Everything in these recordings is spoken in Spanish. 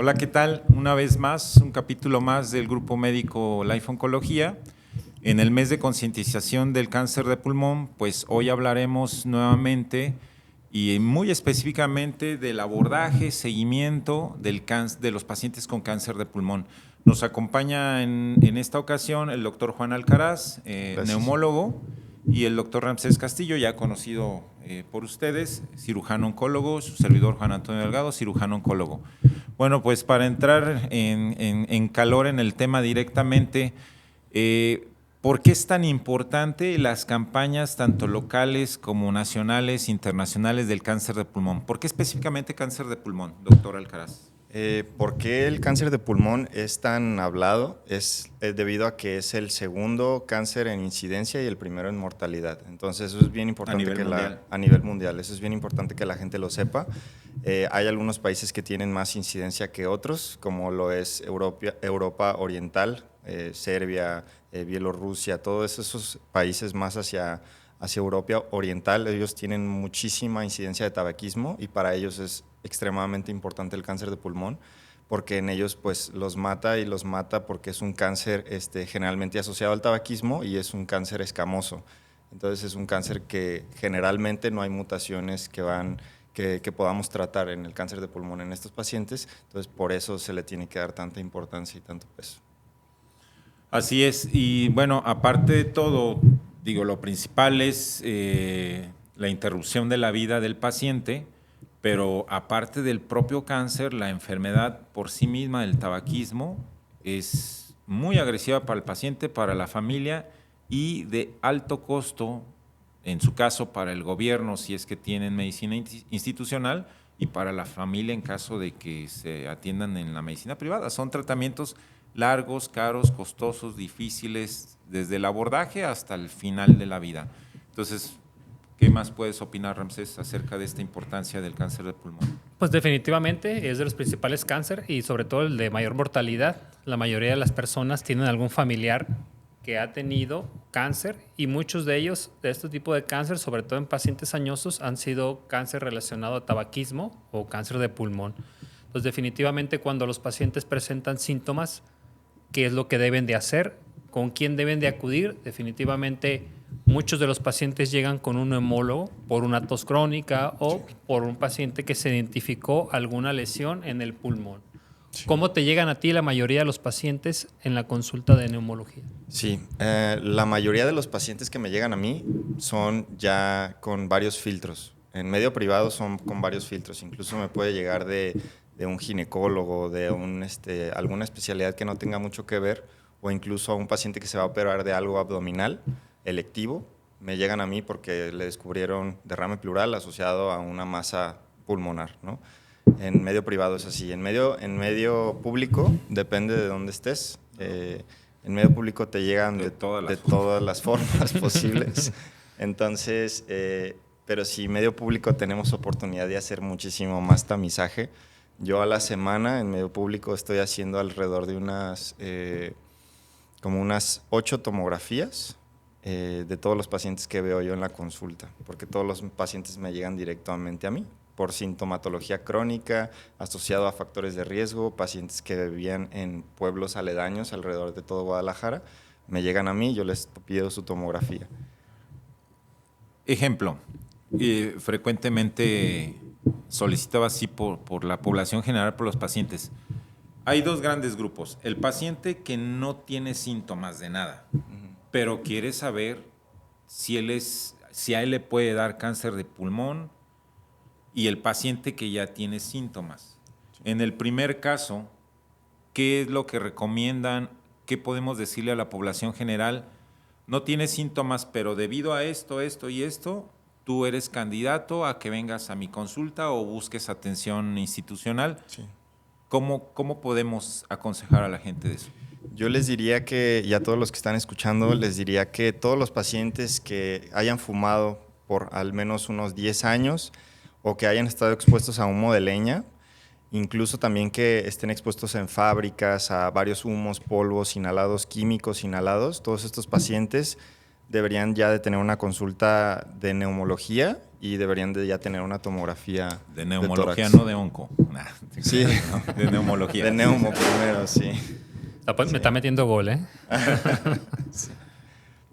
Hola, ¿qué tal? Una vez más, un capítulo más del Grupo Médico Life Oncología. En el mes de concientización del cáncer de pulmón, pues hoy hablaremos nuevamente y muy específicamente del abordaje, seguimiento de los pacientes con cáncer de pulmón. Nos acompaña en esta ocasión el doctor Juan Alcaraz, neumólogo, y el doctor Ramsés Castillo, ya conocido por ustedes, cirujano oncólogo, su servidor Juan Antonio Delgado, cirujano oncólogo. Bueno, pues para entrar en calor en el tema directamente, ¿por qué es tan importante las campañas tanto locales como nacionales, internacionales del cáncer de pulmón? ¿Por qué específicamente cáncer de pulmón, doctor Alcaraz? ¿Por qué el cáncer de pulmón es tan hablado? Es debido a que es el segundo cáncer en incidencia y el primero en mortalidad. Entonces eso es bien importante a nivel mundial. Eso es bien importante que la gente lo sepa. Hay algunos países que tienen más incidencia que otros, como lo es Europa Oriental, Serbia, Bielorrusia, todos esos países más hacia Europa Oriental. Ellos tienen muchísima incidencia de tabaquismo y para ellos es extremadamente importante el cáncer de pulmón, porque en ellos pues los mata porque es un cáncer generalmente asociado al tabaquismo y es un cáncer escamoso. Entonces es un cáncer que generalmente no hay mutaciones que podamos tratar en el cáncer de pulmón en estos pacientes, entonces por eso se le tiene que dar tanta importancia y tanto peso. Así es, y bueno, aparte de todo, digo, lo principal es la interrupción de la vida del paciente, pero aparte del propio cáncer, la enfermedad por sí misma, el tabaquismo, es muy agresiva para el paciente, para la familia y de alto costo, en su caso para el gobierno si es que tienen medicina institucional y para la familia en caso de que se atiendan en la medicina privada. Son tratamientos largos, caros, costosos, difíciles, desde el abordaje hasta el final de la vida. Entonces, ¿qué más puedes opinar, Ramsés, acerca de esta importancia del cáncer de pulmón? Pues definitivamente es de los principales cánceres y sobre todo el de mayor mortalidad. La mayoría de las personas tienen algún familiar que ha tenido cáncer y muchos de ellos, de este tipo de cáncer, sobre todo en pacientes añosos, han sido cáncer relacionado a tabaquismo o cáncer de pulmón. Entonces, definitivamente cuando los pacientes presentan síntomas, ¿qué es lo que deben de hacer? ¿Con quién deben de acudir? Definitivamente muchos de los pacientes llegan con un neumólogo por una tos crónica o por un paciente que se identificó alguna lesión en el pulmón. Sí. ¿Cómo te llegan a ti la mayoría de los pacientes en la consulta de neumología? Sí, la mayoría de los pacientes que me llegan a mí son ya con varios filtros. En medio privado son con varios filtros. Incluso me puede llegar de un ginecólogo, de alguna especialidad que no tenga mucho que ver, o incluso a un paciente que se va a operar de algo abdominal, electivo. Me llegan a mí porque le descubrieron derrame pleural asociado a una masa pulmonar, ¿no? En medio privado es así. En medio público, depende de dónde estés. En medio público te llegan de todas las formas posibles. Entonces, pero sí, en medio público tenemos oportunidad de hacer muchísimo más tamizaje. Yo a la semana en medio público estoy haciendo alrededor de como unas 8 tomografías de todos los pacientes que veo yo en la consulta, porque todos los pacientes me llegan directamente a mí por sintomatología crónica, asociado a factores de riesgo, pacientes que vivían en pueblos aledaños alrededor de todo Guadalajara, me llegan a mí, yo les pido su tomografía. Ejemplo, frecuentemente solicitaba así por la población general, por los pacientes. Hay dos grandes grupos. El paciente que no tiene síntomas de nada, pero quiere saber si a él le puede dar cáncer de pulmón, y el paciente que ya tiene síntomas. En el primer caso, ¿qué es lo que recomiendan? ¿Qué podemos decirle a la población general? No tienes síntomas, pero debido a esto, esto y esto, tú eres candidato a que vengas a mi consulta o busques atención institucional. Sí. ¿Cómo podemos aconsejar a la gente de eso? Yo les diría que, y a todos los que están escuchando, les diría que todos los pacientes que hayan fumado por al menos unos 10 años o que hayan estado expuestos a humo de leña, incluso también que estén expuestos en fábricas a varios humos, polvos inhalados, químicos inhalados, todos estos pacientes deberían ya de tener una consulta de neumología y deberían de ya tener una tomografía de neumología, de tórax. no de onco. Nah, Sí. ¿no? De neumología. De neumo primero, sí. Me está metiendo gol, ¿eh? Sí.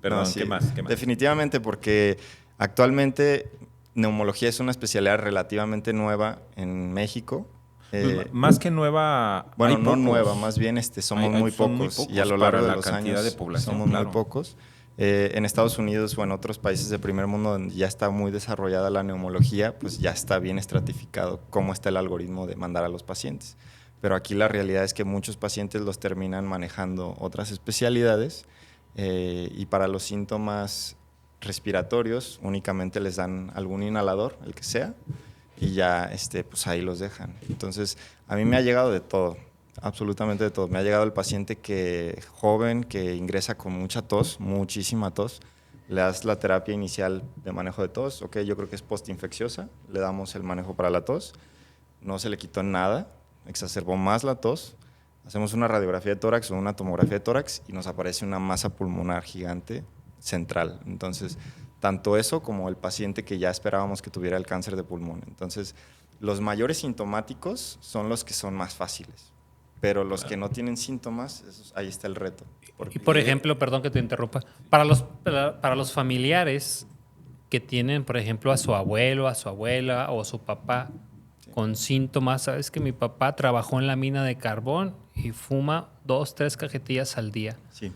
Perdón, No, sí. ¿qué más? Definitivamente, porque actualmente neumología es una especialidad relativamente nueva en México. Pues, más que nueva, bueno, hay no pocos. nueva, más bien somos muy son pocos, muy pocos y a lo largo para de la los cantidad años de población, somos claro. muy pocos. En Estados Unidos o en otros países de primer mundo donde ya está muy desarrollada la neumología, pues ya está bien estratificado cómo está el algoritmo de mandar a los pacientes. Pero aquí la realidad es que muchos pacientes los terminan manejando otras especialidades y para los síntomas respiratorios únicamente les dan algún inhalador, el que sea, y ya pues ahí los dejan. Entonces, a mí me ha llegado de todo, absolutamente de todo. Me ha llegado el paciente joven que ingresa con mucha tos, muchísima tos, le das la terapia inicial de manejo de tos, ok, yo creo que es postinfecciosa, le damos el manejo para la tos, no se le quitó nada, exacerbó más la tos, hacemos una radiografía de tórax o una tomografía de tórax y nos aparece una masa pulmonar gigante central. Entonces, tanto eso como el paciente que ya esperábamos que tuviera el cáncer de pulmón. Entonces, los mayores sintomáticos son los que son más fáciles, pero los que no tienen síntomas, ahí está el reto. Y por ejemplo, perdón que te interrumpa, para los familiares que tienen, por ejemplo, a su abuelo, a su abuela o a su papá con síntomas, sabes que mi papá trabajó en la mina de carbón y fuma 2, 3 cajetillas al día. Sí.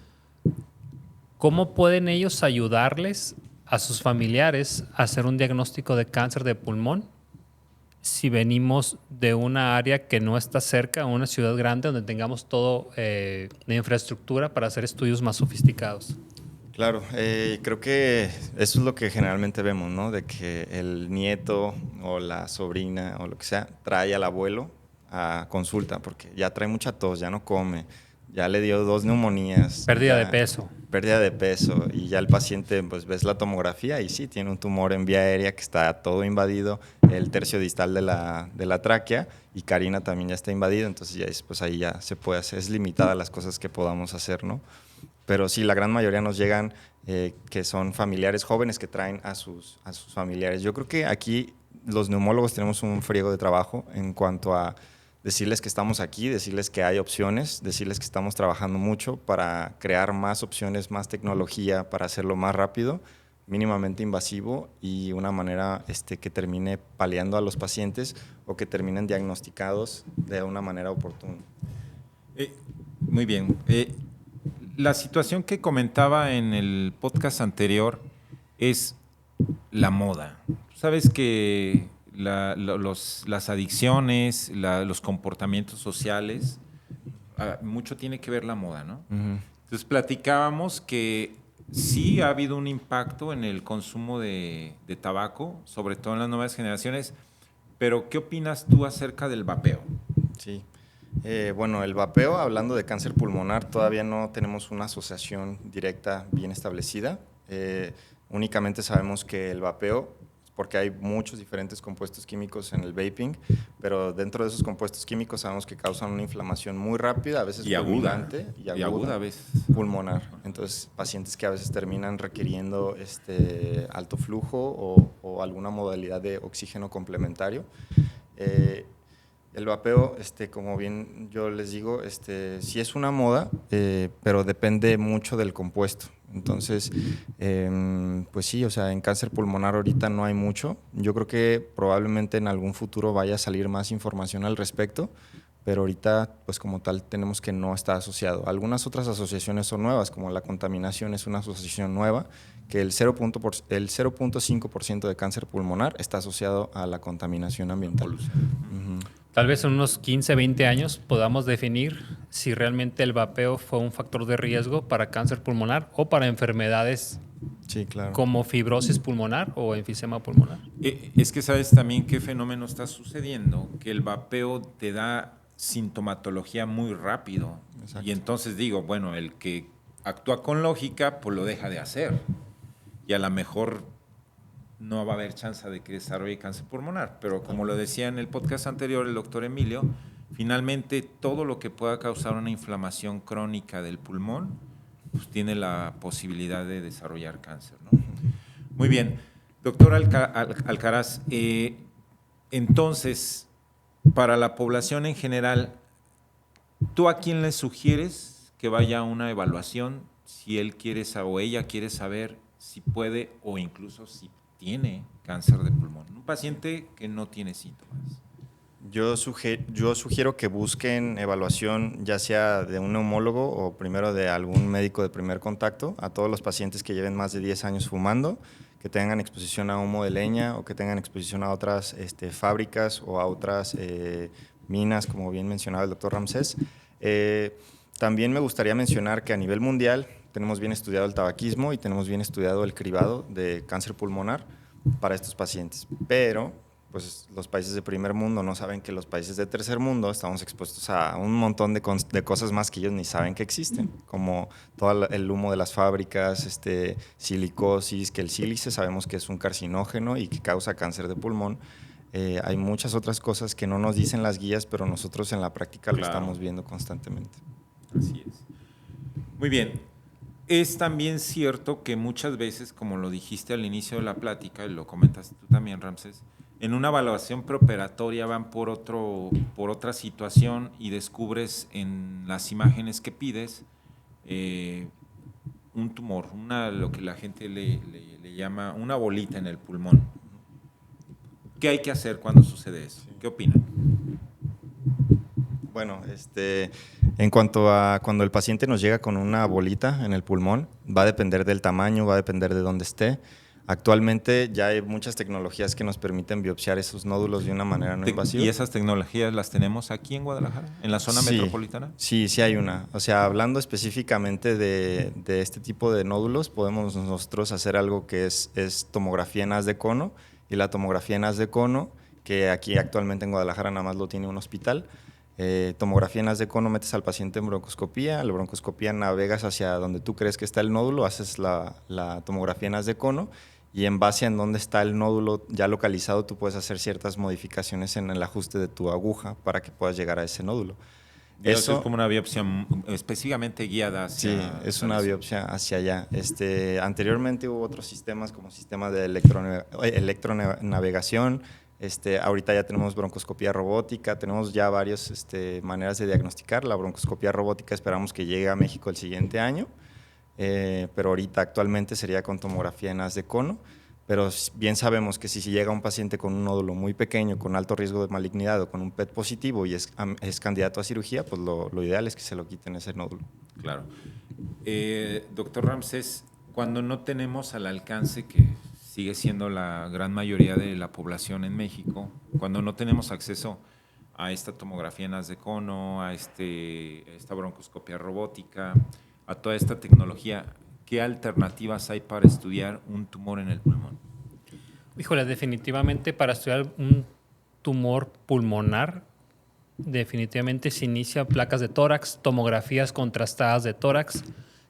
¿Cómo pueden ellos ayudarles a sus familiares a hacer un diagnóstico de cáncer de pulmón si venimos de una área que no está cerca, una ciudad grande donde tengamos todo de infraestructura para hacer estudios más sofisticados? Claro, creo que eso es lo que generalmente vemos, ¿no? De que el nieto o la sobrina o lo que sea trae al abuelo a consulta porque ya trae mucha tos, ya no come, ya le dio 2 neumonías. Pérdida de peso. Pérdida de peso y ya el paciente, pues ves la tomografía y sí, tiene un tumor en vía aérea que está todo invadido, el tercio distal de la tráquea y carina también ya está invadido, entonces ya pues ahí ya se puede hacer, es limitada las cosas que podamos hacer, ¿no? Pero sí, la gran mayoría nos llegan que son familiares jóvenes que traen a sus familiares. Yo creo que aquí los neumólogos tenemos un friego de trabajo en cuanto a decirles que estamos aquí, decirles que hay opciones, decirles que estamos trabajando mucho para crear más opciones, más tecnología, para hacerlo más rápido, mínimamente invasivo y una manera que termine paliando a los pacientes o que terminen diagnosticados de una manera oportuna. Muy bien. La situación que comentaba en el podcast anterior es la moda. Sabes que las adicciones, los comportamientos sociales, mucho tiene que ver la moda, ¿no? Uh-huh. Entonces platicábamos que sí ha habido un impacto en el consumo de tabaco, sobre todo en las nuevas generaciones, pero ¿qué opinas tú acerca del vapeo? Sí. Bueno, el vapeo, hablando de cáncer pulmonar, todavía no tenemos una asociación directa bien establecida. Únicamente sabemos que el vapeo, porque hay muchos diferentes compuestos químicos en el vaping, pero dentro de esos compuestos químicos sabemos que causan una inflamación muy rápida, a veces fulminante y aguda a veces pulmonar. Entonces, pacientes que a veces terminan requiriendo alto flujo o alguna modalidad de oxígeno complementario. El vapeo, como bien yo les digo, sí es una moda, pero depende mucho del compuesto. Entonces, pues sí, o sea, en cáncer pulmonar ahorita no hay mucho. Yo creo que probablemente en algún futuro vaya a salir más información al respecto, pero ahorita, pues como tal, tenemos que no está asociado. Algunas otras asociaciones son nuevas, como la contaminación es una asociación nueva, que el 0.5% de cáncer pulmonar está asociado a la contaminación ambiental. Uh-huh. Tal vez en unos 15, 20 años podamos definir si realmente el vapeo fue un factor de riesgo para cáncer pulmonar o para enfermedades sí, claro, como fibrosis pulmonar o enfisema pulmonar. Es que sabes también qué fenómeno está sucediendo, que el vapeo te da sintomatología muy rápido. Exacto. Y entonces digo, bueno, el que actúa con lógica, pues lo deja de hacer. Y a lo mejor no va a haber chance de que desarrolle cáncer pulmonar. Pero como lo decía en el podcast anterior el doctor Emilio, finalmente todo lo que pueda causar una inflamación crónica del pulmón, pues tiene la posibilidad de desarrollar cáncer, ¿no? Muy bien. Doctor Alcaraz, entonces, para la población en general, ¿tú a quién le sugieres que vaya a una evaluación si él quiere o ella quiere saber si puede o incluso si tiene cáncer de pulmón? Un paciente que no tiene síntomas. Yo sugiero que busquen evaluación ya sea de un neumólogo o primero de algún médico de primer contacto a todos los pacientes que lleven más de 10 años fumando, que tengan exposición a humo de leña o que tengan exposición a otras fábricas o a otras minas, como bien mencionaba el doctor Ramsés. También me gustaría mencionar que a nivel mundial tenemos bien estudiado el tabaquismo y tenemos bien estudiado el cribado de cáncer pulmonar para estos pacientes, pero pues los países de primer mundo no saben que los países de tercer mundo estamos expuestos a un montón de cosas más que ellos ni saben que existen, como todo el humo de las fábricas, silicosis, que el sílice sabemos que es un carcinógeno y que causa cáncer de pulmón. Hay muchas otras cosas que no nos dicen las guías, pero nosotros en la práctica lo estamos viendo constantemente. Así es. Muy bien. Es también cierto que muchas veces, como lo dijiste al inicio de la plática, y lo comentaste tú también, Ramsés, en una evaluación preoperatoria van por otra situación y descubres en las imágenes que pides un tumor, lo que la gente le llama una bolita en el pulmón. ¿Qué hay que hacer cuando sucede eso? ¿Qué opinan? Bueno, en cuanto a cuando el paciente nos llega con una bolita en el pulmón, va a depender del tamaño, va a depender de dónde esté. Actualmente ya hay muchas tecnologías que nos permiten biopsiar esos nódulos de una manera no invasiva. ¿Y esas tecnologías las tenemos aquí en Guadalajara, en la zona metropolitana? Sí hay una. O sea, hablando específicamente de este tipo de nódulos, podemos nosotros hacer algo que es tomografía en haz de cono, y la tomografía en haz de cono, que aquí actualmente en Guadalajara nada más lo tiene un hospital. Tomografía en haz de cono, metes al paciente en broncoscopía, la broncoscopía navegas hacia donde tú crees que está el nódulo, haces la tomografía en haz de cono, y en base a en dónde está el nódulo ya localizado, tú puedes hacer ciertas modificaciones en el ajuste de tu aguja para que puedas llegar a ese nódulo. Eso es como una biopsia específicamente guiada hacia... Sí, es una biopsia hacia allá. Anteriormente hubo otros sistemas como sistemas de electronavegación. Ahorita ya tenemos broncoscopía robótica, tenemos ya varias maneras de diagnosticar. La broncoscopía robótica esperamos que llegue a México el siguiente año. Pero ahorita actualmente sería con tomografía en haz de cono, pero bien sabemos que si llega un paciente con un nódulo muy pequeño, con alto riesgo de malignidad o con un PET positivo y es candidato a cirugía, pues lo ideal es que se lo quiten ese nódulo. Claro. Doctor Ramsés, cuando no tenemos al alcance, que sigue siendo la gran mayoría de la población en México, cuando no tenemos acceso a esta tomografía en haz de cono, a esta broncoscopia robótica, a toda esta tecnología, ¿qué alternativas hay para estudiar un tumor en el pulmón? Híjole, definitivamente para estudiar un tumor pulmonar, definitivamente se inicia placas de tórax, tomografías contrastadas de tórax,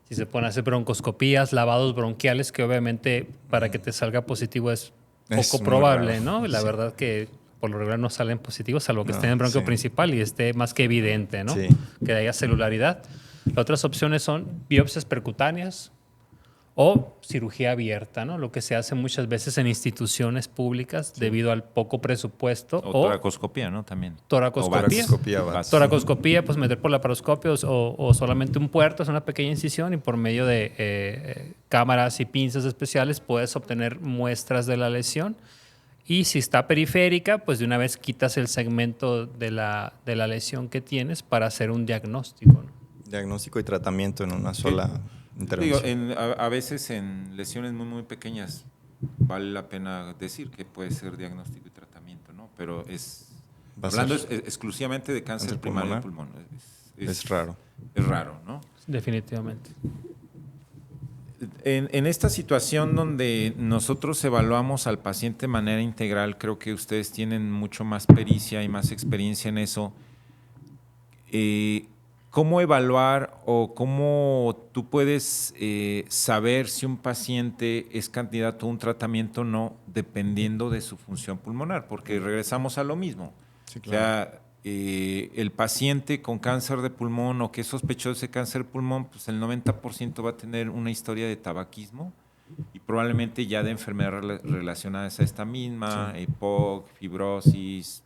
si se pueden hacer broncoscopías, lavados bronquiales, que obviamente para que te salga positivo es poco probable, ¿no? La verdad que por lo regular no salen positivos, salvo que estén en bronquio principal y esté más que evidente, ¿no? Que haya celularidad. Las otras opciones son biopsias percutáneas o cirugía abierta, ¿no? Lo que se hace muchas veces en instituciones públicas debido al poco presupuesto. O toracoscopía, ¿no? También. Toracoscopía. Toracoscopía, pues meter por laparoscopio o solamente un puerto, es una pequeña incisión y por medio de cámaras y pinzas especiales puedes obtener muestras de la lesión. Y si está periférica, pues de una vez quitas el segmento de la lesión que tienes para hacer un diagnóstico, ¿no? Diagnóstico y tratamiento en una sola intervención. Digo, a veces en lesiones muy, muy pequeñas vale la pena decir que puede ser diagnóstico y tratamiento, ¿no? Pero hablando exclusivamente de cáncer primario de pulmón. Es raro. Es raro, ¿no? Definitivamente. En esta situación donde nosotros evaluamos al paciente de manera integral, creo que ustedes tienen mucho más pericia y más experiencia en eso. ¿Cómo evaluar o cómo tú puedes saber si un paciente es candidato a un tratamiento o no, dependiendo de su función pulmonar? Porque regresamos a lo mismo. Sí, claro. O sea, el paciente con cáncer de pulmón o que es sospechoso de cáncer de pulmón, pues el 90% va a tener una historia de tabaquismo y probablemente ya de enfermedades relacionadas a esta misma, sí. EPOC, fibrosis,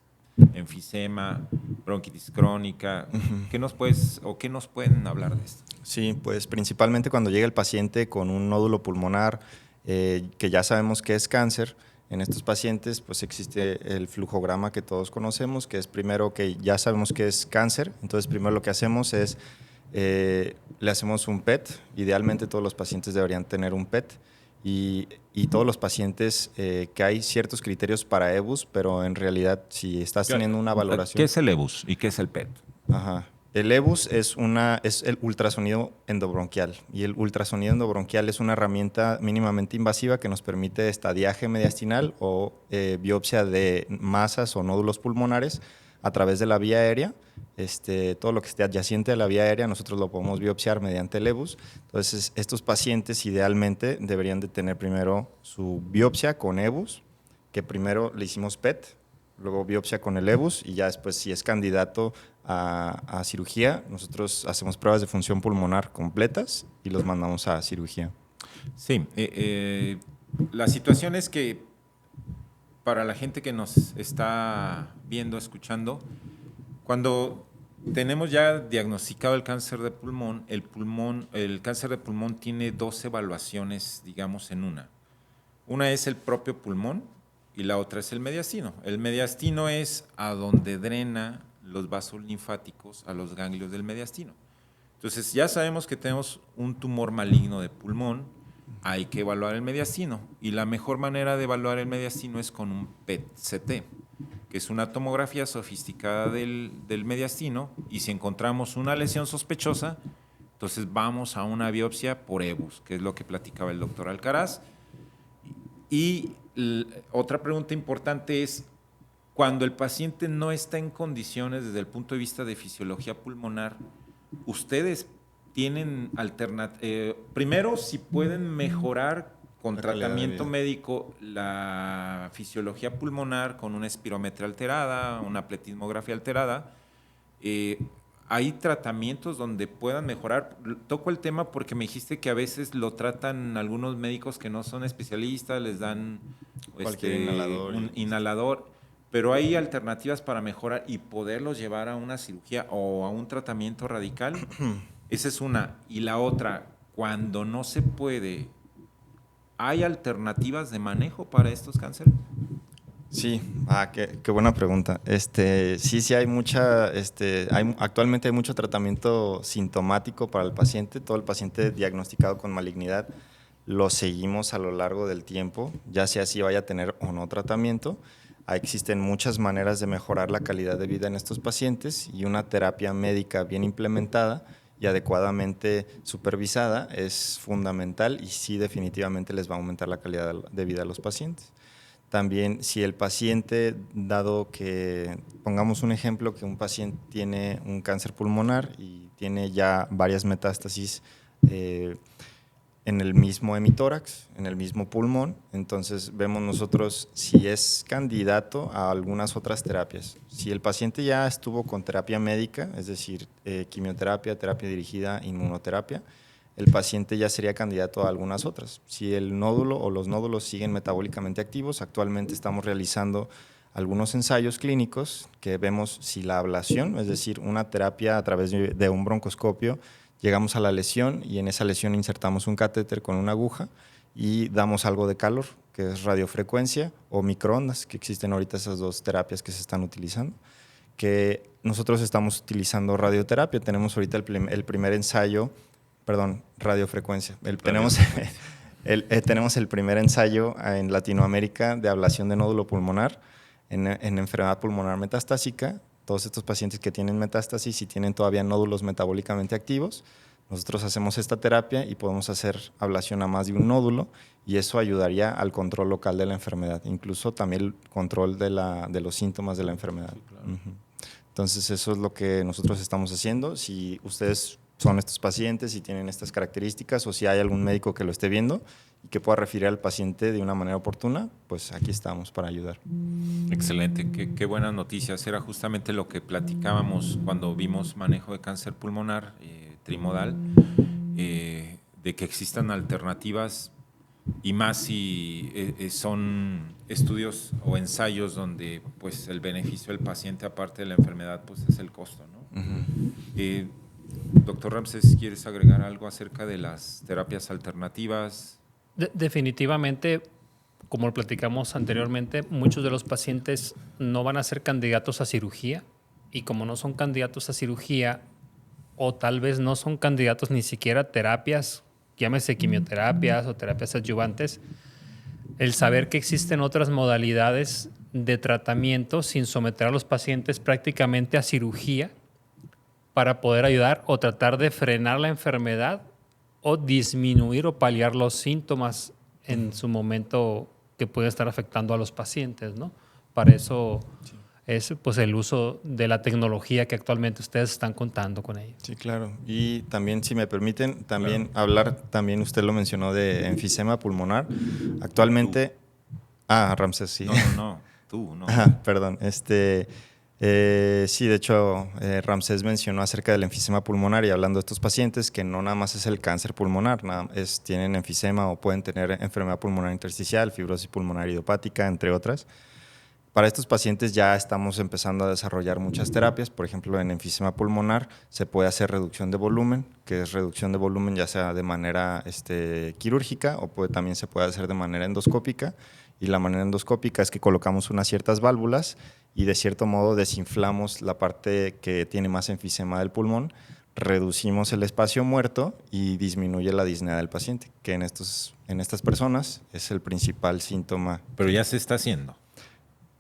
enfisema, bronquitis crónica. ¿Qué nos pueden hablar de esto? Sí, pues principalmente cuando llega el paciente con un nódulo pulmonar, que ya sabemos que es cáncer. En estos pacientes pues existe el flujograma que todos conocemos, que es primero que ya sabemos que es cáncer. Entonces primero lo que hacemos es, le hacemos un PET. Idealmente todos los pacientes deberían tener un PET. Y todos los pacientes, que hay ciertos criterios para EBUS, pero en realidad si estás teniendo una valoración… ¿Qué es el EBUS y qué es el PET? Ajá. El EBUS es el ultrasonido endobronquial, y el ultrasonido endobronquial es una herramienta mínimamente invasiva que nos permite estadiaje mediastinal o biopsia de masas o nódulos pulmonares a través de la vía aérea. Todo lo que esté adyacente a la vía aérea nosotros lo podemos biopsiar mediante el EBUS. Entonces estos pacientes idealmente deberían de tener primero su biopsia con EBUS, que primero le hicimos PET, luego biopsia con el EBUS, y ya después, si es candidato a cirugía, nosotros hacemos pruebas de función pulmonar completas y los mandamos a cirugía. Sí, la situación es que para la gente que nos está viendo, escuchando, cuando tenemos ya diagnosticado el cáncer de pulmón, el cáncer de pulmón tiene 2 evaluaciones, digamos, en una. Una es el propio pulmón y la otra es el mediastino. El mediastino es a donde drena los vasos linfáticos a los ganglios del mediastino. Entonces ya sabemos que tenemos un tumor maligno de pulmón, hay que evaluar el mediastino, y la mejor manera de evaluar el mediastino es con un PET-CT, que es una tomografía sofisticada del mediastino, y si encontramos una lesión sospechosa, entonces vamos a una biopsia por EBUS, que es lo que platicaba el doctor Alcaraz. Y otra pregunta importante es, cuando el paciente no está en condiciones desde el punto de vista de fisiología pulmonar, ¿ustedes tienen alternativas? Primero, si pueden mejorar con tratamiento médico la fisiología pulmonar con una espirometría alterada, una pletismografía alterada, ¿hay tratamientos donde puedan mejorar? Toco el tema porque me dijiste que a veces lo tratan algunos médicos que no son especialistas, les dan un inhalador, pero hay alternativas para mejorar y poderlos llevar a una cirugía o a un tratamiento radical. Esa es una. Y la otra, cuando no se puede, ¿hay alternativas de manejo para estos cánceres? Sí, qué buena pregunta. Sí hay actualmente hay mucho tratamiento sintomático para el paciente. Todo el paciente diagnosticado con malignidad lo seguimos a lo largo del tiempo, ya sea si vaya a tener o no tratamiento. Existen muchas maneras de mejorar la calidad de vida en estos pacientes, y una terapia médica bien implementada y adecuadamente supervisada es fundamental, y sí, definitivamente les va a aumentar la calidad de vida a los pacientes. También, si el paciente, dado que, pongamos un ejemplo, que un paciente tiene un cáncer pulmonar y tiene ya varias metástasis en el mismo hemitórax, en el mismo pulmón, entonces vemos nosotros si es candidato a algunas otras terapias. Si el paciente ya estuvo con terapia médica, es decir, quimioterapia, terapia dirigida, inmunoterapia, el paciente ya sería candidato a algunas otras. Si el nódulo o los nódulos siguen metabólicamente activos, actualmente estamos realizando algunos ensayos clínicos que vemos si la ablación, es decir, una terapia a través de un broncoscopio, llegamos a la lesión y en esa lesión insertamos un catéter con una aguja y damos algo de calor, que es radiofrecuencia o microondas, que existen ahorita esas 2 terapias que se están utilizando. Que nosotros estamos utilizando radioterapia, tenemos ahorita el primer ensayo, radiofrecuencia. Tenemos el primer ensayo en Latinoamérica de ablación de nódulo pulmonar en enfermedad pulmonar metastásica. Todos estos pacientes que tienen metástasis y tienen todavía nódulos metabólicamente activos, nosotros hacemos esta terapia y podemos hacer ablación a más de un nódulo, y eso ayudaría al control local de la enfermedad, incluso también el control de los síntomas de la enfermedad. Sí, claro. Entonces eso es lo que nosotros estamos haciendo. Si ustedes son estos pacientes y tienen estas características, o si hay algún médico que lo esté viendo y que pueda referir al paciente de una manera oportuna, pues aquí estamos para ayudar. Excelente, qué buenas noticias. Era justamente lo que platicábamos cuando vimos manejo de cáncer pulmonar trimodal, de que existan alternativas y más si son estudios o ensayos donde pues el beneficio del paciente aparte de la enfermedad pues es el costo, ¿no? Uh-huh. Doctor Ramsés, ¿quieres agregar algo acerca de las terapias alternativas? Definitivamente, como lo platicamos anteriormente, muchos de los pacientes no van a ser candidatos a cirugía, y como no son candidatos a cirugía, o tal vez no son candidatos ni siquiera a terapias, llámese quimioterapias o terapias adyuvantes, el saber que existen otras modalidades de tratamiento sin someter a los pacientes prácticamente a cirugía para poder ayudar o tratar de frenar la enfermedad o disminuir o paliar los síntomas en su momento que puede estar afectando a los pacientes, ¿no? Para eso es pues el uso de la tecnología que actualmente ustedes están contando con ella. Sí, claro. Y también, si me permiten, también hablar, también usted lo mencionó de enfisema pulmonar. Actualmente... Ramsés, sí. No, tú, no. Perdón. Sí, de hecho, Ramsés mencionó acerca del enfisema pulmonar y hablando de estos pacientes que no nada más es el cáncer pulmonar, tienen enfisema o pueden tener enfermedad pulmonar intersticial, fibrosis pulmonar idiopática, entre otras. Para estos pacientes ya estamos empezando a desarrollar muchas terapias. Por ejemplo, en enfisema pulmonar se puede hacer reducción de volumen, que es reducción de volumen ya sea de manera quirúrgica o también se puede hacer de manera endoscópica. Y la manera endoscópica es que colocamos unas ciertas válvulas y de cierto modo desinflamos la parte que tiene más enfisema del pulmón, reducimos el espacio muerto y disminuye la disnea del paciente, que en estas personas es el principal síntoma. Pero ya se está haciendo.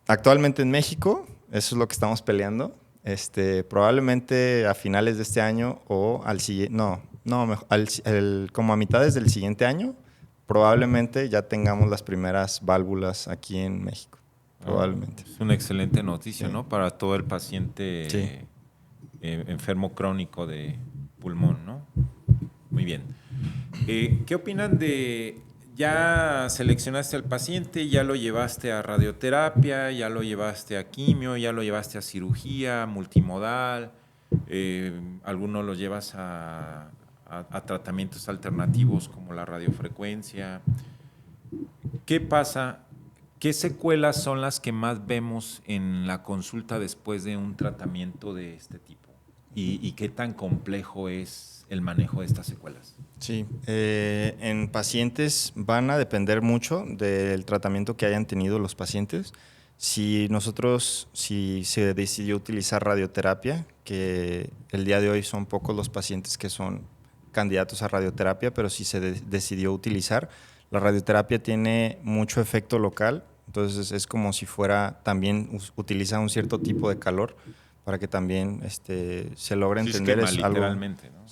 Actualmente en México, eso es lo que estamos peleando. Probablemente a finales de este año o como a mitades del siguiente año, probablemente ya tengamos las primeras válvulas aquí en México. Probablemente. Es una excelente noticia, ¿no? Para todo el paciente enfermo crónico de pulmón, ¿no? Muy bien. ¿Qué opinan de... Ya seleccionaste al paciente, ya lo llevaste a radioterapia, ya lo llevaste a quimio, ya lo llevaste a cirugía multimodal, algunos los llevas a tratamientos alternativos como la radiofrecuencia? ¿Qué pasa? ¿Qué secuelas son las que más vemos en la consulta después de un tratamiento de este tipo? ¿Y qué tan complejo es el manejo de estas secuelas? Sí, en pacientes van a depender mucho del tratamiento que hayan tenido los pacientes. Si se decidió utilizar radioterapia, que el día de hoy son pocos los pacientes que son candidatos a radioterapia, pero si se decidió utilizar, la radioterapia tiene mucho efecto local, entonces es como si también utiliza un cierto tipo de calor para que también se logre entender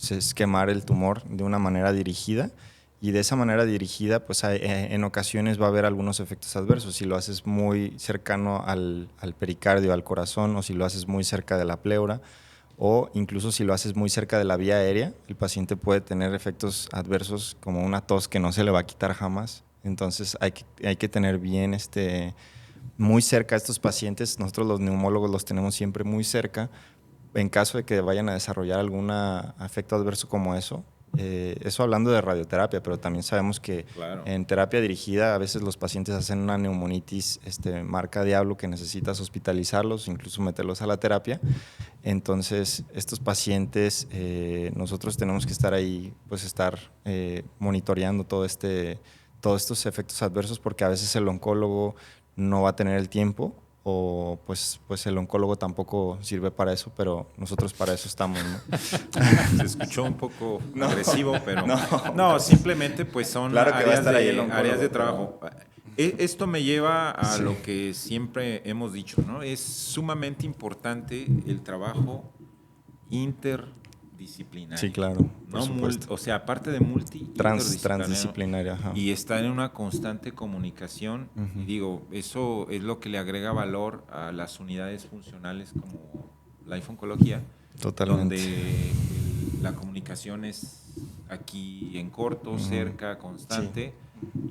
es quemar el tumor de una manera dirigida, y de esa manera dirigida pues en ocasiones va a haber algunos efectos adversos si lo haces muy cercano al pericardio, al corazón, o si lo haces muy cerca de la pleura, o incluso si lo haces muy cerca de la vía aérea, el paciente puede tener efectos adversos como una tos que no se le va a quitar jamás. Entonces hay que tener bien muy cerca a estos pacientes. Nosotros los neumólogos los tenemos siempre muy cerca en caso de que vayan a desarrollar algún efecto adverso como eso. Eso hablando de radioterapia, pero también sabemos que en terapia dirigida a veces los pacientes hacen una neumonitis marca diablo que necesitas hospitalizarlos, incluso meterlos a la terapia. Entonces estos pacientes nosotros tenemos que estar ahí, pues estar monitoreando todos estos efectos adversos, porque a veces el oncólogo no va a tener el tiempo, o pues el oncólogo tampoco sirve para eso, pero nosotros para eso estamos, ¿no? Se escuchó un poco agresivo, pero no, simplemente pues son áreas de trabajo. Esto me lleva a lo que siempre hemos dicho, ¿no? Es sumamente importante el trabajo interdisciplinario. Sí, claro, por supuesto. O sea, aparte de transdisciplinario. Ajá. Y estar en una constante comunicación. Y digo, eso es lo que le agrega valor a las unidades funcionales como Life Oncología. Totalmente. Donde la comunicación es aquí en corto, cerca, constante. Sí.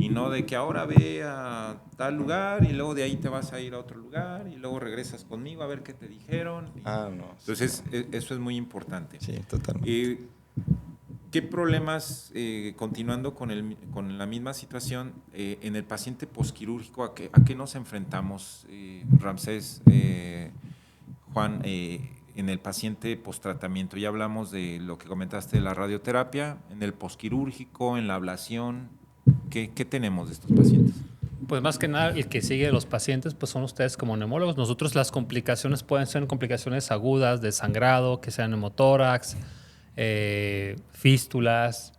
Y no de que ahora ve a tal lugar y luego de ahí te vas a ir a otro lugar y luego regresas conmigo a ver qué te dijeron. No. Entonces, eso es muy importante. Sí, totalmente. ¿Qué problemas, continuando con la misma situación, en el paciente posquirúrgico, a qué nos enfrentamos, Ramsés, Juan, en el paciente posttratamiento? Ya hablamos de lo que comentaste de la radioterapia, en el posquirúrgico, en la ablación. ¿Qué tenemos de estos pacientes? Pues más que nada, el que sigue los pacientes pues son ustedes como neumólogos. Nosotros las complicaciones pueden ser complicaciones agudas de sangrado, que sean neumotórax, fístulas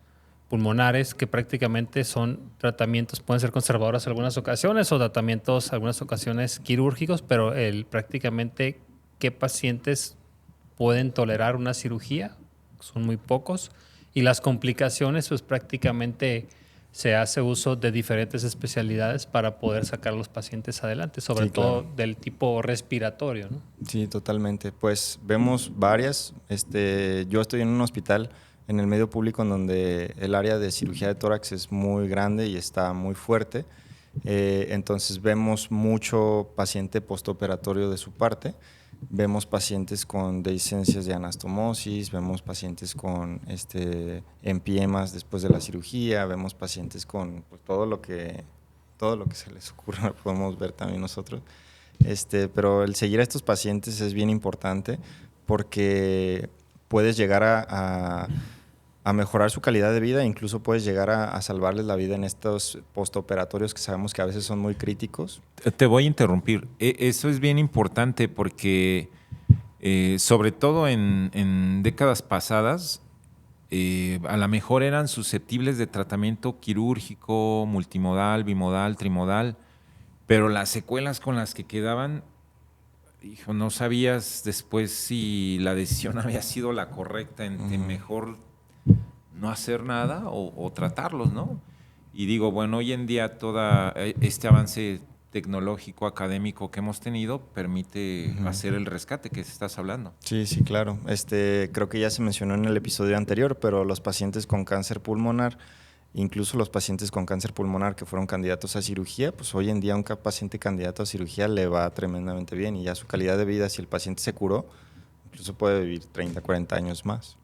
pulmonares, que prácticamente son tratamientos, pueden ser conservadores en algunas ocasiones o tratamientos en algunas ocasiones quirúrgicos, pero prácticamente qué pacientes pueden tolerar una cirugía, son muy pocos, y las complicaciones pues prácticamente se hace uso de diferentes especialidades para poder sacar a los pacientes adelante, sobre todo del tipo respiratorio, ¿no? Sí, totalmente. Pues vemos varias. Yo estoy en un hospital en el medio público en donde el área de cirugía de tórax es muy grande y está muy fuerte. Entonces vemos mucho paciente postoperatorio de su parte. Vemos pacientes con dehiscencias de anastomosis, vemos pacientes con empiemas después de la cirugía, vemos pacientes con pues, todo lo que se les ocurra, podemos ver también nosotros. Pero el seguir a estos pacientes es bien importante porque puedes llegar a mejorar su calidad de vida, incluso puedes llegar a salvarles la vida en estos postoperatorios que sabemos que a veces son muy críticos. Te voy a interrumpir. Eso es bien importante porque, sobre todo en décadas pasadas, a lo mejor eran susceptibles de tratamiento quirúrgico, multimodal, bimodal, trimodal, pero las secuelas con las que quedaban, hijo, no sabías después si la decisión había sido la correcta, en mejor no hacer nada o tratarlos, ¿no? Y digo, bueno, hoy en día todo este avance tecnológico, académico que hemos tenido permite hacer el rescate que estás hablando. Sí, sí, claro. Creo que ya se mencionó en el episodio anterior, pero los pacientes con cáncer pulmonar, incluso los pacientes con cáncer pulmonar que fueron candidatos a cirugía, pues hoy en día a un paciente candidato a cirugía le va tremendamente bien y ya su calidad de vida, si el paciente se curó, incluso puede vivir 30, 40 años más.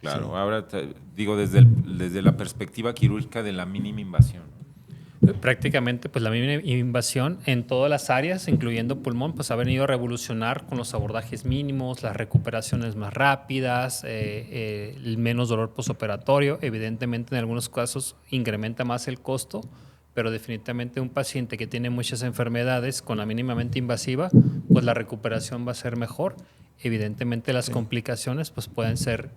Claro, Sí. ahora digo desde la perspectiva quirúrgica de la mínima invasión. Prácticamente pues la mínima invasión en todas las áreas, incluyendo pulmón, pues ha venido a revolucionar con los abordajes mínimos, las recuperaciones más rápidas, el menos dolor postoperatorio. Evidentemente en algunos casos incrementa más el costo, pero definitivamente un paciente que tiene muchas enfermedades con la mínimamente invasiva, pues la recuperación va a ser mejor. Evidentemente las complicaciones pues pueden ser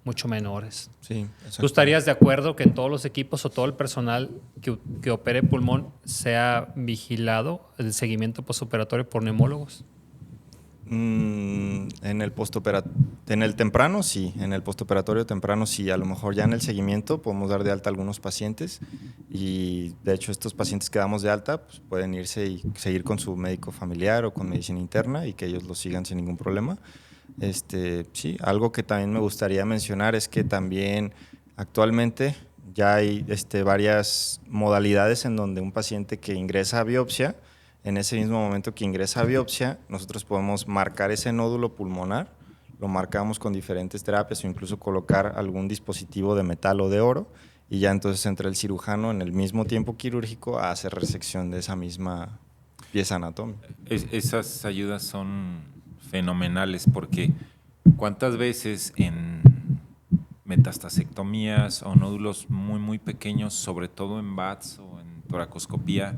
mucho menores. Sí, ¿Tú estarías de acuerdo que en todos los equipos o todo el personal que opere pulmón sea vigilado el seguimiento postoperatorio por neumólogos? En el temprano sí, en el postoperatorio temprano sí, a lo mejor ya en el seguimiento podemos dar de alta a algunos pacientes y de hecho estos pacientes que damos de alta pues pueden irse y seguir con su médico familiar o con medicina interna y que ellos lo sigan sin ningún problema. Sí, algo que también me gustaría mencionar es que también actualmente ya hay varias modalidades en donde un paciente que ingresa a biopsia, en ese mismo momento que ingresa a biopsia, nosotros podemos marcar ese nódulo pulmonar, lo marcamos con diferentes terapias o incluso colocar algún dispositivo de metal o de oro y ya entonces entra el cirujano en el mismo tiempo quirúrgico a hacer resección de esa misma pieza anatómica. Esas ayudas son fenomenales porque cuántas veces en metastasectomías o nódulos muy muy pequeños, sobre todo en VATS o en toracoscopía,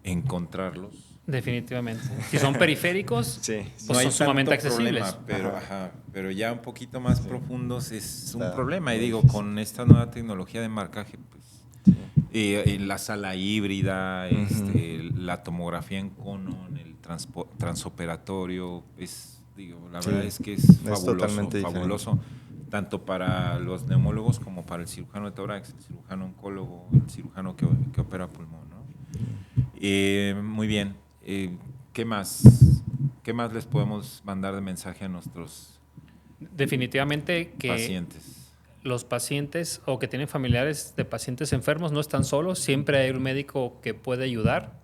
encontrarlos. Definitivamente. Si son periféricos, Sí, pues no hay son sumamente tanto accesibles. problema, pero ya un poquito más profundos es un Está problema. Y muy digo, difícil. con esta nueva tecnología de marcaje, pues, la sala híbrida, la tomografía en cono, en el transoperatorio, la verdad es que es fabuloso, tanto para los neumólogos como para el cirujano de tórax, el cirujano oncólogo, el cirujano que opera pulmón, ¿no? Muy bien. ¿Qué más les podemos mandar de mensaje a nuestros Definitivamente que pacientes? los pacientes o que tienen familiares de pacientes enfermos no están solos, siempre hay un médico que puede ayudar.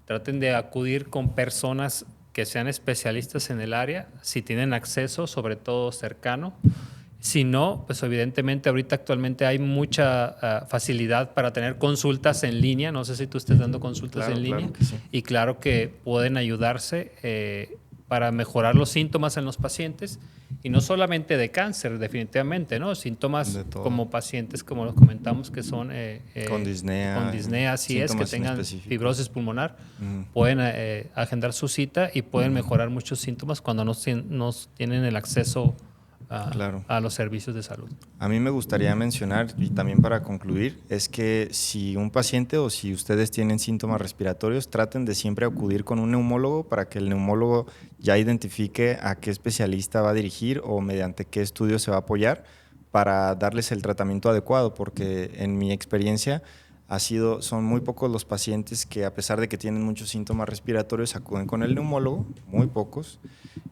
Traten de acudir con personas que sean especialistas en el área, si tienen acceso, sobre todo cercano. Si no, pues evidentemente ahorita actualmente hay mucha facilidad para tener consultas en línea. No sé si tú estés dando consultas en línea. Claro que sí. Y claro que pueden ayudarse para mejorar los síntomas en los pacientes. Y no solamente de cáncer, definitivamente, ¿no? Síntomas como pacientes, como los comentamos, que son con disnea, así es, que tengan fibrosis pulmonar, pueden agendar su cita y pueden mejorar muchos síntomas cuando no tienen el acceso a los servicios de salud. A mí me gustaría mencionar, y también para concluir, es que si un paciente o si ustedes tienen síntomas respiratorios, traten de siempre acudir con un neumólogo para que el neumólogo ya identifique a qué especialista va a dirigir o mediante qué estudio se va a apoyar para darles el tratamiento adecuado, porque en mi experiencia son muy pocos los pacientes que, a pesar de que tienen muchos síntomas respiratorios, acuden con el neumólogo, muy pocos,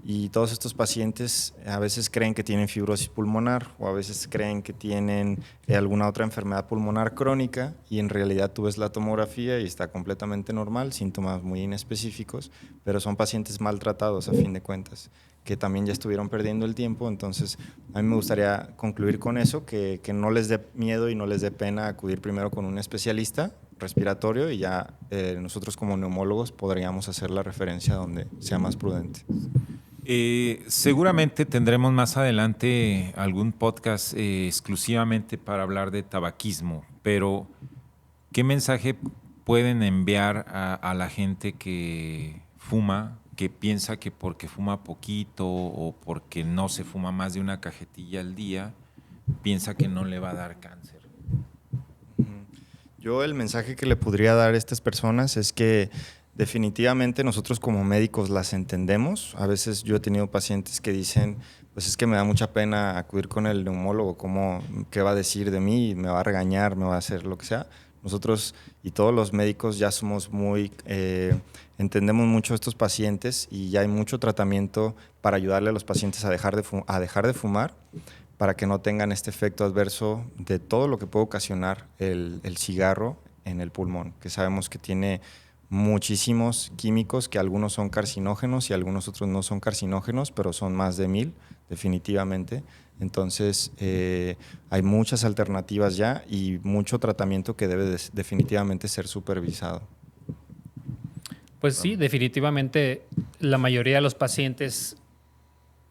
y todos estos pacientes a veces creen que tienen fibrosis pulmonar o a veces creen que tienen alguna otra enfermedad pulmonar crónica, y en realidad tú ves la tomografía y está completamente normal, síntomas muy inespecíficos, pero son pacientes maltratados a fin de cuentas, que también ya estuvieron perdiendo el tiempo. Entonces a mí me gustaría concluir con eso, que no les dé miedo y no les dé pena acudir primero con un especialista respiratorio, y ya nosotros como neumólogos podríamos hacer la referencia donde sea más prudente. Seguramente tendremos más adelante algún podcast exclusivamente para hablar de tabaquismo, pero ¿qué mensaje pueden enviar a la gente que fuma, que piensa que porque fuma poquito o porque no se fuma más de una cajetilla al día, piensa que no le va a dar cáncer? Yo el mensaje que le podría dar a estas personas es que definitivamente nosotros como médicos las entendemos. A veces yo he tenido pacientes que dicen, pues es que me da mucha pena acudir con el neumólogo, ¿qué va a decir de mí? ¿Me va a regañar? ¿Me va a hacer lo que sea? Nosotros y todos los médicos ya somos entendemos mucho a estos pacientes, y ya hay mucho tratamiento para ayudarle a los pacientes a dejar de fumar, para que no tengan este efecto adverso de todo lo que puede ocasionar el cigarro en el pulmón, que sabemos que tiene muchísimos químicos, que algunos son carcinógenos y algunos otros no son carcinógenos, pero son más de 1000 definitivamente. Entonces hay muchas alternativas ya y mucho tratamiento que debe definitivamente ser supervisado. Pues sí, definitivamente la mayoría de los pacientes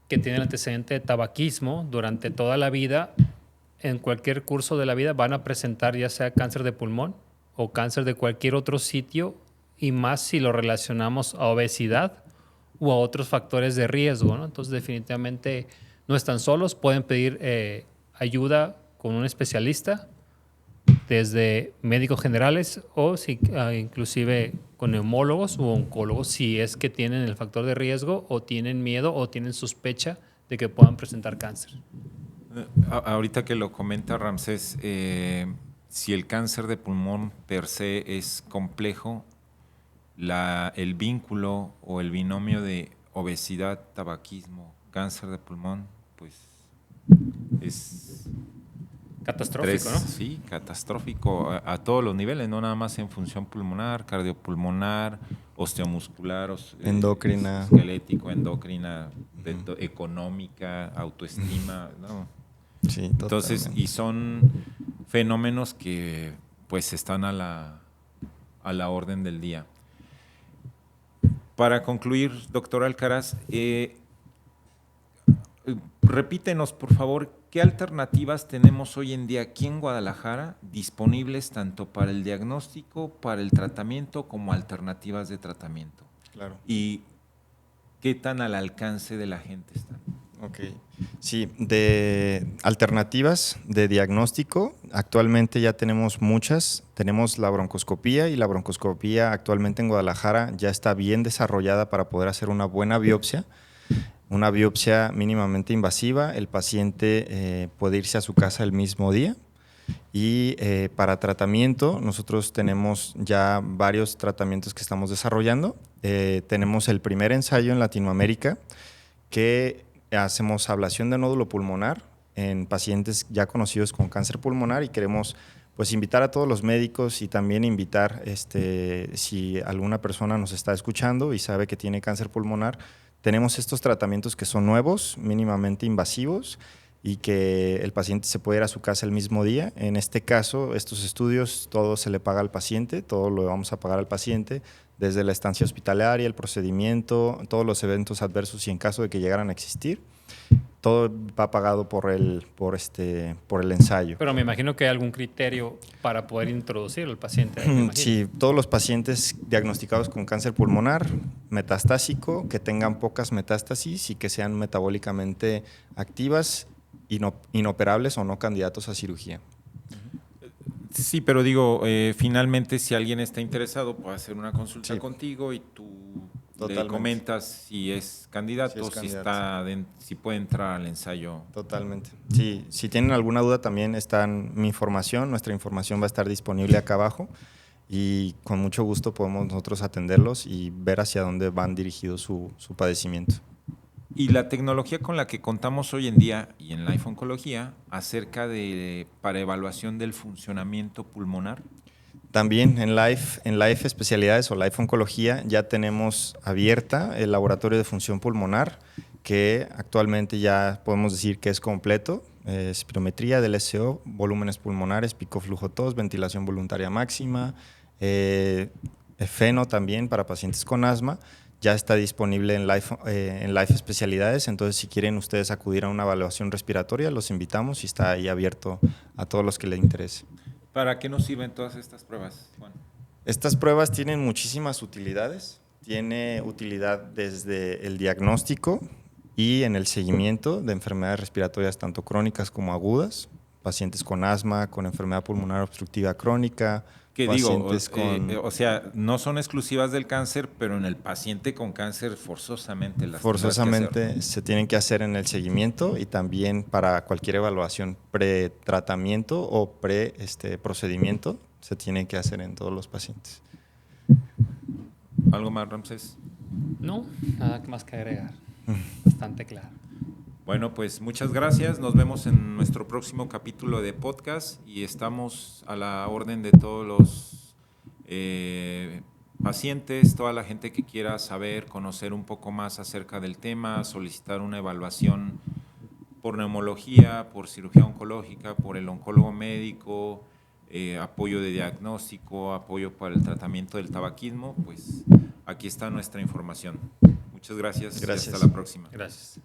que tienen antecedente de tabaquismo durante toda la vida, en cualquier curso de la vida, van a presentar ya sea cáncer de pulmón o cáncer de cualquier otro sitio, y más si lo relacionamos a obesidad u a otros factores de riesgo, ¿no? Entonces definitivamente no están solos, pueden pedir ayuda con un especialista, desde médicos generales o inclusive con neumólogos u oncólogos, si es que tienen el factor de riesgo o tienen miedo o tienen sospecha de que puedan presentar cáncer. Ahorita que lo comenta Ramsés, si el cáncer de pulmón per se es complejo, el vínculo o el binomio de obesidad, tabaquismo, cáncer de pulmón, pues es catastrófico, ¿no? Sí, catastrófico a todos los niveles, no nada más en función pulmonar, cardiopulmonar, osteomuscular, endocrina, esquelético, endocrina, económica, autoestima, ¿no? Sí, entonces, y son fenómenos que pues están a la orden del día. Para concluir, doctor Alcaraz, repítenos, por favor, ¿qué alternativas tenemos hoy en día aquí en Guadalajara disponibles tanto para el diagnóstico, para el tratamiento, como alternativas de tratamiento? Claro. ¿Y qué tan al alcance de la gente están? Ok. Sí, de alternativas de diagnóstico, actualmente ya tenemos muchas. Tenemos la broncoscopía, y la broncoscopía actualmente en Guadalajara ya está bien desarrollada para poder hacer una buena biopsia. Una biopsia mínimamente invasiva, el paciente puede irse a su casa el mismo día. Y para tratamiento, nosotros tenemos ya varios tratamientos que estamos desarrollando. Tenemos el primer ensayo en Latinoamérica que hacemos ablación de nódulo pulmonar en pacientes ya conocidos con cáncer pulmonar, y queremos pues invitar a todos los médicos y también invitar si alguna persona nos está escuchando y sabe que tiene cáncer pulmonar. Tenemos estos tratamientos que son nuevos, mínimamente invasivos, y que el paciente se puede ir a su casa el mismo día. En este caso, estos estudios, todo se le paga al paciente, todo lo vamos a pagar al paciente, desde la estancia hospitalaria, el procedimiento, todos los eventos adversos y en caso de que llegaran a existir. Todo va pagado por el ensayo. Pero me imagino que hay algún criterio para poder introducir al paciente. Sí, todos los pacientes diagnosticados con cáncer pulmonar metastásico, que tengan pocas metástasis y que sean metabólicamente activas, inoperables o no candidatos a cirugía. Sí, pero digo, finalmente si alguien está interesado puede hacer una consulta contigo y tú le comentas si es candidato, si puede entrar al ensayo. Totalmente. Sí, si tienen alguna duda también está nuestra información va a estar disponible acá abajo y con mucho gusto podemos nosotros atenderlos y ver hacia dónde van dirigidos su padecimiento. Y la tecnología con la que contamos hoy en día y en Life Oncología para evaluación del funcionamiento pulmonar. También en Life Especialidades o Life Oncología ya tenemos abierta el laboratorio de función pulmonar, que actualmente ya podemos decir que es completo. Espirometría del SO, volúmenes pulmonares, pico flujo tos, ventilación voluntaria máxima, FENO también para pacientes con asma. Ya está disponible en Life Especialidades, entonces si quieren ustedes acudir a una evaluación respiratoria, los invitamos y está ahí abierto a todos los que les interese. ¿Para qué nos sirven todas estas pruebas, Juan? Estas pruebas tienen muchísimas utilidades. Tiene utilidad desde el diagnóstico y en el seguimiento de enfermedades respiratorias tanto crónicas como agudas, pacientes con asma, con enfermedad pulmonar obstructiva crónica. ¿Qué digo? O sea, no son exclusivas del cáncer, pero en el paciente con cáncer forzosamente se tienen que hacer en el seguimiento y también para cualquier evaluación pre-tratamiento o procedimiento se tiene que hacer en todos los pacientes. ¿Algo más, Ramsés? No, nada más que agregar. Bastante claro. Bueno, pues muchas gracias. Nos vemos en nuestro próximo capítulo de podcast y estamos a la orden de todos los pacientes, toda la gente que quiera saber, conocer un poco más acerca del tema, solicitar una evaluación por neumología, por cirugía oncológica, por el oncólogo médico, apoyo de diagnóstico, apoyo para el tratamiento del tabaquismo, pues aquí está nuestra información. Muchas gracias. Y hasta la próxima. Gracias.